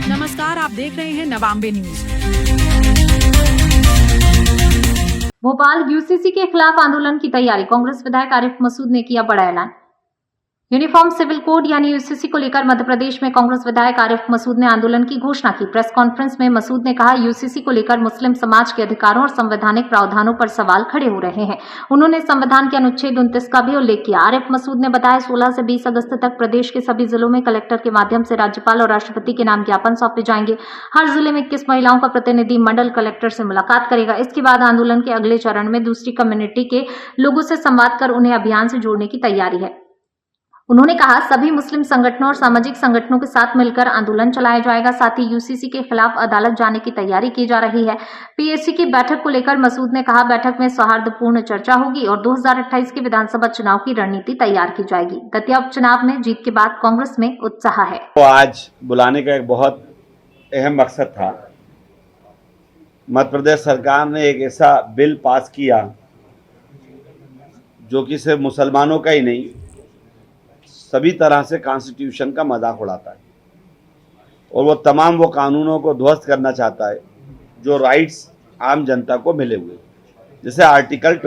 नमस्कार, आप देख रहे हैं नवांबे न्यूज। भोपाल यूसीसी के खिलाफ आंदोलन की तैयारी। कांग्रेस विधायक आरिफ मसूद ने किया बड़ा ऐलान। यूनिफॉर्म सिविल कोड यानी यूसीसी को लेकर मध्य प्रदेश में कांग्रेस विधायक आरिफ मसूद ने आंदोलन की घोषणा की। प्रेस कॉन्फ्रेंस में मसूद ने कहा, यूसीसी को लेकर मुस्लिम समाज के अधिकारों और संवैधानिक प्रावधानों पर सवाल खड़े हो रहे हैं। उन्होंने संविधान के अनुच्छेद 29 का भी उल्लेख किया। आरिफ मसूद ने बताया, 16 से 20 अगस्त तक प्रदेश के सभी जिलों में कलेक्टर के माध्यम से राज्यपाल और राष्ट्रपति के नाम ज्ञापन सौंपे जाएंगे। हर जिले में 21 महिलाओं का प्रतिनिधि मंडल कलेक्टर से मुलाकात करेगा। इसके बाद आंदोलन के अगले चरण में दूसरी कम्युनिटी के लोगों से संवाद कर उन्हें अभियान से जोड़ने की तैयारी है। उन्होंने कहा, सभी मुस्लिम संगठनों और सामाजिक संगठनों के साथ मिलकर आंदोलन चलाया जाएगा। साथ ही यूसीसी के खिलाफ अदालत जाने की तैयारी की जा रही है। पीएससी की बैठक को लेकर मसूद ने कहा, बैठक में सौहार्दपूर्ण चर्चा होगी और 2028 के विधानसभा चुनाव की रणनीति तैयार की जाएगी। दतिया उपचुनाव में जीत के बाद कांग्रेस में उत्साह है। तो आज बुलाने का एक बहुत अहम मकसद था। मध्य प्रदेश सरकार ने एक ऐसा बिल पास किया जो कि सिर्फ मुसलमानों का ही नहीं, सभी तरह से कॉन्स्टिट्यूशन का मजाक उड़ाता है और वो तमाम वो कानूनों को ध्वस्त करना चाहता है जो राइट्स आम जनता को मिले हुए। जैसे आर्टिकल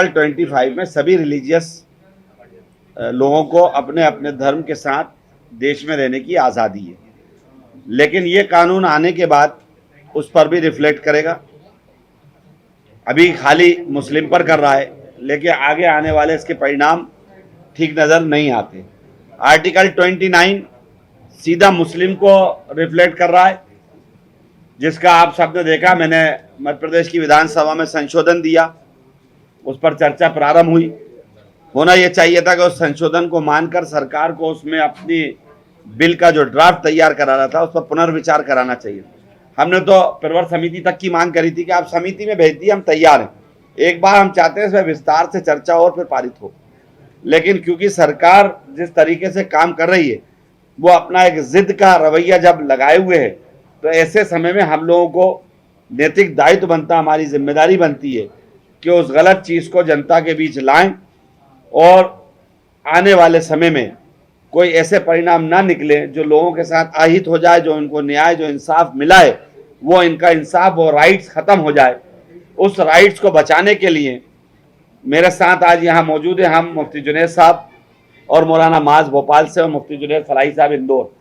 25 में सभी रिलीजियस लोगों को अपने अपने धर्म के साथ देश में रहने की आज़ादी है, लेकिन ये कानून आने के बाद उस पर भी रिफ्लेक्ट करेगा। अभी खाली मुस्लिम पर कर रहा है, लेकिन आगे आने वाले इसके परिणाम ठीक नज़र नहीं आते। आर्टिकल 29 सीधा मुस्लिम को रिफ्लेक्ट कर रहा है, जिसका आप सबने देखा। मैंने मध्य प्रदेश की विधानसभा में संशोधन दिया, उस पर चर्चा प्रारंभ हुई। होना यह चाहिए था कि उस संशोधन को मानकर सरकार को उसमें अपनी बिल का जो ड्राफ्ट तैयार कराना था उस पर पुनर्विचार कराना चाहिए। हमने तो प्रवर समिति तक की मांग करी थी कि आप समिति में भेज दिए, हम तैयार हैं। एक बार हम चाहते हैं इसमें विस्तार से चर्चा और फिर पारित हो, लेकिन क्योंकि सरकार जिस तरीके से काम कर रही है वो अपना एक जिद का रवैया जब लगाए हुए है, तो ऐसे समय में हम लोगों को नैतिक दायित्व बनता, हमारी जिम्मेदारी बनती है कि उस गलत चीज़ को जनता के बीच लाएं और आने वाले समय में कोई ऐसे परिणाम ना निकले जो लोगों के साथ अहित हो जाए, जो इनको न्याय, जो इंसाफ मिला है वो इनका इंसाफ, वो राइट्स ख़त्म हो जाए। उस राइट्स को बचाने के लिए मेरे साथ आज यहाँ मौजूद है हम मुफ्ती जुनैद साहब और मौलाना माज भोपाल से और मुफ्ती जुनैद फलाही साहब इंदौर।